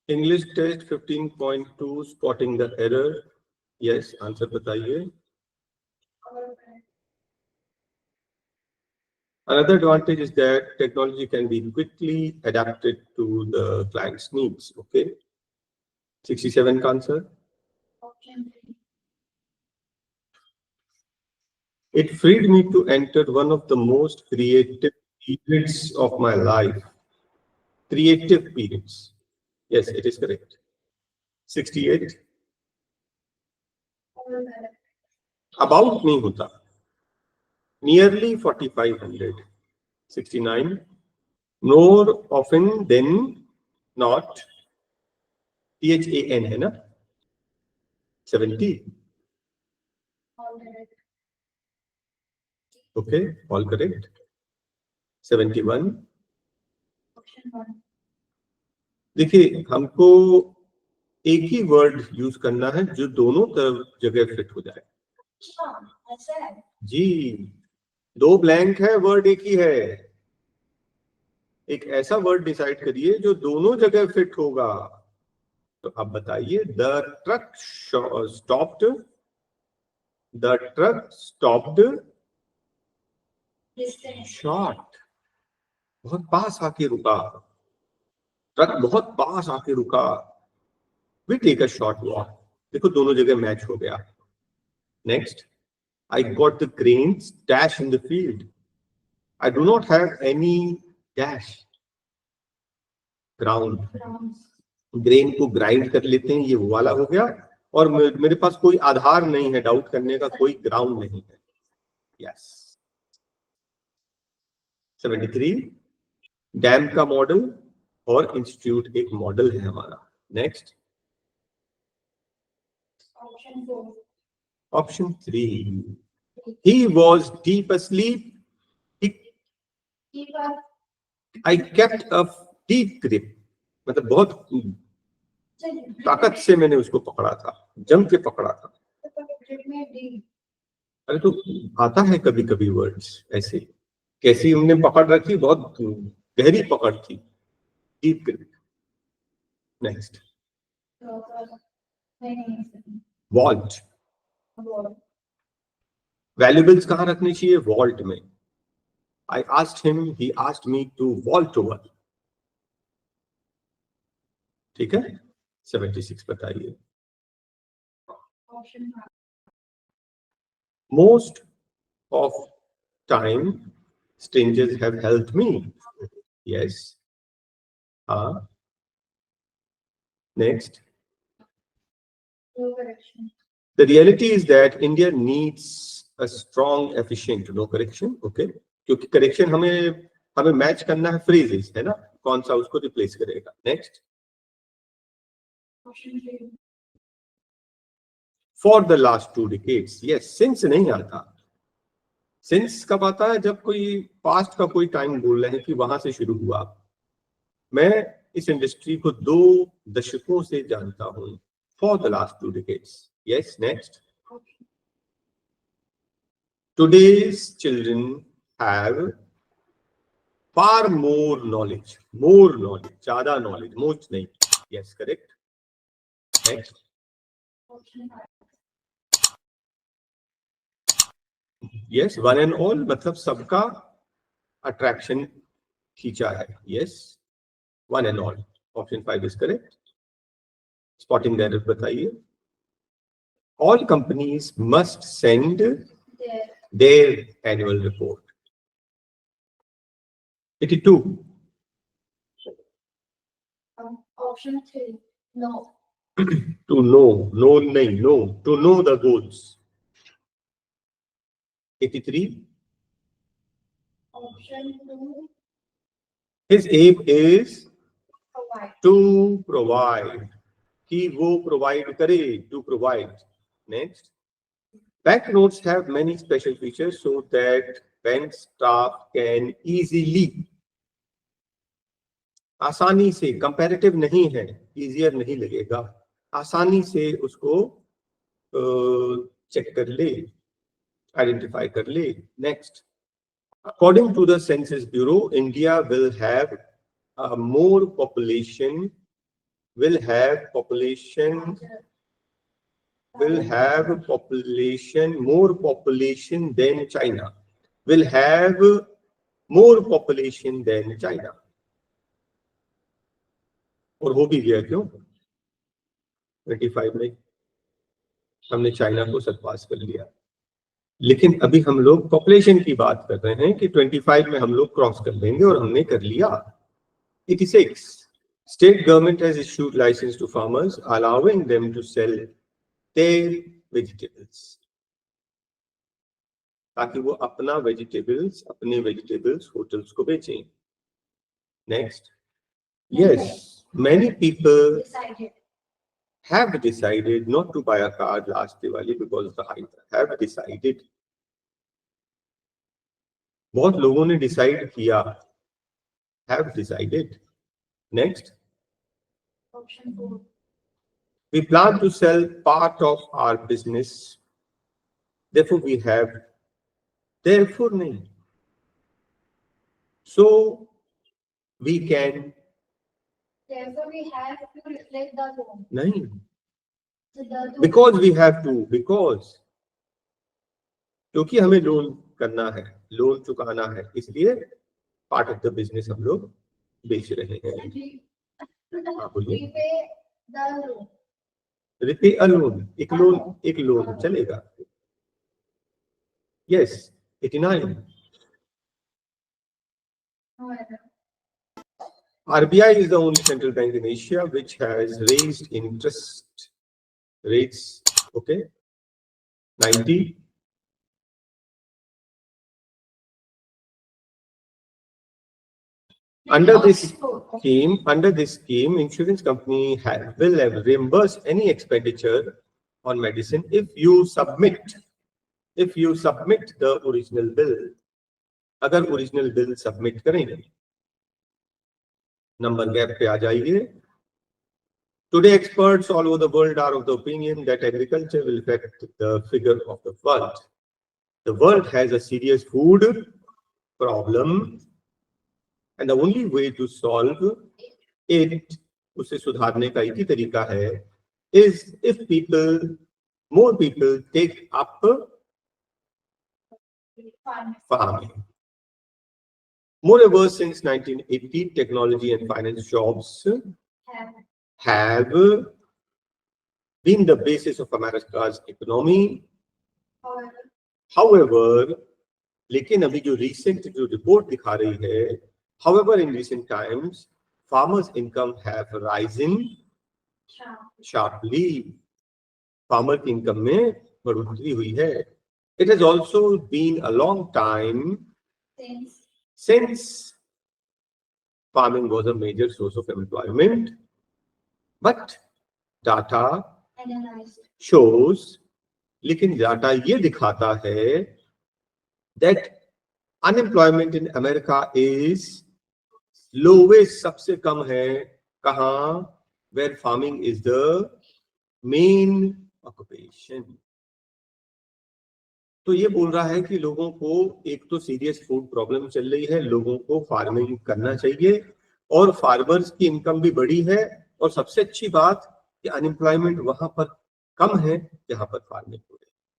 English test 15.2 spotting the error. Yes, answer बताइए. Another advantage is that technology can be quickly adapted to the client's needs. Okay. 67 का answer. It freed me to enter one of the most creative periods of my life. Creative periods. Yes, it is correct. 68. About नहीं होता. Nearly 4,500. 69. More often than not. THAN है ना. 70. Okay, all correct. 71. देखिए, हमको एक ही word use करना है जो दोनों तरफ जगह फिट हो जाए. जी, दो ब्लैंक है, वर्ड एक ही है. एक ऐसा वर्ड डिसाइड करिए जो दोनों जगह फिट होगा. तो अब बताइए. The truck stopped. The truck stopped short. बहुत पास आके रुका. ट्रक बहुत पास आके रुका. We take a short walk. देखो, दोनों जगह मैच हो गया. Next. I got the grains dash in the field. I do not have any dash. Ground. Grain को ग्राइंड कर लेते हैं, ये वाला हो गया. और मेरे पास कोई आधार नहीं है डाउट करने का, कोई ग्राउंड नहीं है. यस. 73. डैम का मॉडल और इंस्टीट्यूट एक मॉडल है हमारा. Next. Option 3. He was deep asleep. I kept a deep grip. मतलब बहुत ताकत से मैंने उसको पकड़ा था, जम के पकड़ा था. अरे तो आता है कभी कभी वर्ड्स ऐसे. कैसी हमने पकड़ रखी, बहुत गहरी पकड़ थी. Deep grip. Next. Vault. Valuables कहाँ रखने चाहिए? वॉल्ट में. I asked him, he asked me to vault over. ठीक है. 76 बताइए. Most of time strangers have helped me. Yes. Next. The reality is that India needs a strong, efficient. No correction. Okay. क्योंकि correction हमें match करना है phrases, है ना. कौन सा उसको रिप्लेस करेगा. Next. For the last 2 decades. Yes. Since नहीं आता. सिंस कब आता है? जब कोई पास्ट का कोई टाइम बोल रहे हैं कि वहां से शुरू हुआ. मैं इस इंडस्ट्री को 2 दशकों से जानता हूं. For the last 2 decades. Yes. Next. Today's children have far more knowledge. More knowledge. ज़्यादा knowledge. Most नहीं. Yes, correct. Next. Yes, one and all मतलब सबका attraction खींचा है. Yes, one and all. Option 5 is correct. Spotting the error बताइए. All companies must send their annual report. 82. Option 3. No. To know. No नहीं. No. To know the goals. 83. Option 2. His aim is Provide. to provide. कि वो provide करे. To provide. Next. Bank notes have many special features so that bank staff can easily. आसानी से. Comparative नहीं है. easier नहीं लगेगा. आसानी से उसको चेक कर ले, आइडेंटिफाई कर ले. Next. According to the Census Bureau, India will have more population will have population more population than China. Will have more population than China. और हो भी गया क्यों? 25 में हमने चाइना को सरपास कर लिया, लेकिन अभी हम लोग पॉपुलेशन की बात कर रहे हैं कि 25 में हम लोग क्रॉस कर लेंगे और हमने कर लिया। 86 State government has issued license to farmers allowing them to sell their vegetables, ताकि वो अपने वेजिटेबल्स होटल्स को बेचें। Next, yes, many people have decided not to buy a car last Diwali because of the hike. Have decided, बहुत लोगों ने decide किया, have decided. Next, Option 4. we plan to sell part of our business, therefore we have, therefore नहीं, so we can, Therefore, we have to reflect the loan. नहीं, So the because we have to, because क्योंकि हमें loan करना है, loan चुकाना है, इसलिए part of the business हम लोग बेच रहे हैं। हाँ बोलिए। repay the loan. Repay a loan, एक लोन चलेगा। Yes, 89 However, RBI is the only central bank in Asia which has raised interest rates, okay, 90. Under this scheme, insurance company will reimburse any expenditure on medicine if you submit the original bill. अगर original bill submit करेंगे, number gap पे आ जाइए। Today, experts all over the world are of the opinion that agriculture will affect the figure of the world. The world has a serious food problem, and the only way to solve it, उसे सुधारने का एक ही तरीका है, is if more people take up farming. Moreover, since 1980, technology and finance jobs have been the basis of America's economy. However, लेकिन अभी जो recent जो report दिखा रही है, however, in recent times, farmers' income have risen sharply. Farmer की income में बढ़ोतरी हुई है. It has also been a long time since farming was a major source of employment, but data shows, लेकिन data ये दिखाता है that unemployment in America is lowest, सबसे कम है कहाँ, where farming is the main occupation. तो ये बोल रहा है कि लोगों को एक तो सीरियस फूड प्रॉब्लम चल रही है, लोगों को फार्मिंग करना चाहिए, और फार्मर्स की इनकम भी बढ़ी है, और सबसे अच्छी बात कि अनएम्प्लॉयमेंट वहां पर कम है जहां पर फार्मिंग